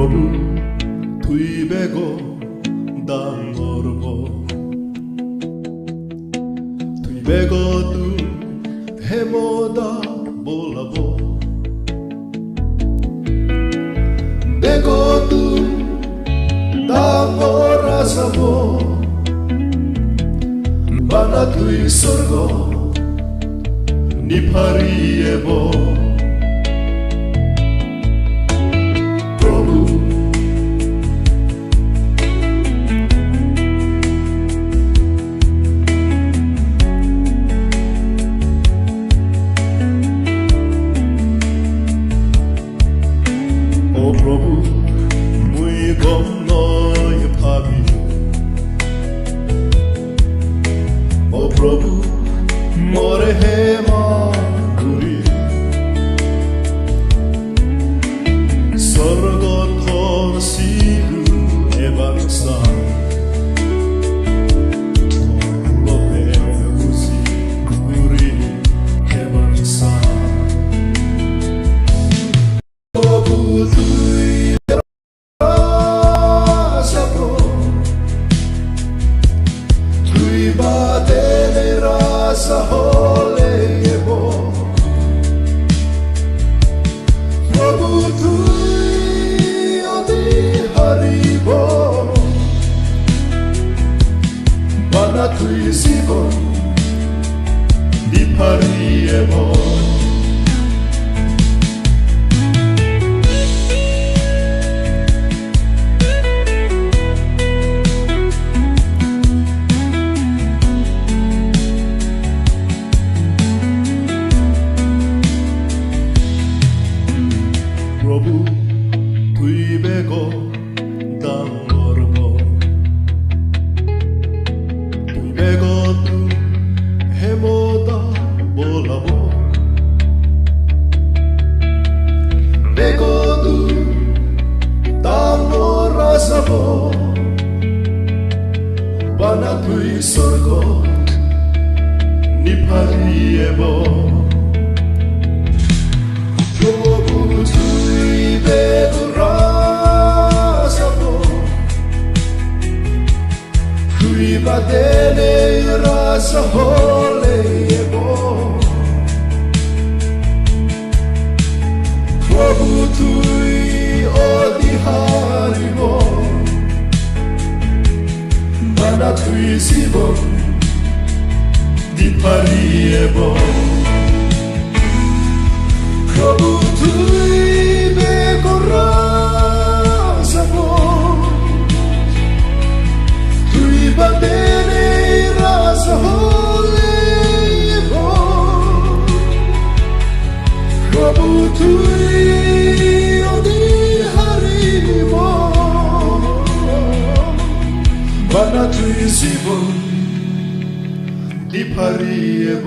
প্রভু তুই বেগ দান করব তুই বেগ তু হেমদা বলাব বেগ তু দামরা যাব বানা তুই স্বর্গ নিফারিয়েব প্রভু মুই গম নয় ভাবি ও প্রভু মরে হে মাধুরী স্বর্গ থর সিধু এবার সা তুই জীবন নিফারিয়েব প্রভু তুই বেগ দান করব তুই বেগ তু হেমদা বলাব বেগ তু দামরা যাব বানা তুই স্বর্গ নিফারিয়েব প্রভু তুই বেগুরা যাব তুই বাদেনে রাস হলেব প্রভু তুই অধিহারিব বানা তুই জীবন নিফারিয়েব প্রভু তুই বেগরা যাব তুই বাদেনে রাস হলেব প্রভু তুই অধিহারিব বানা তুই জীবন নিফারিয়েব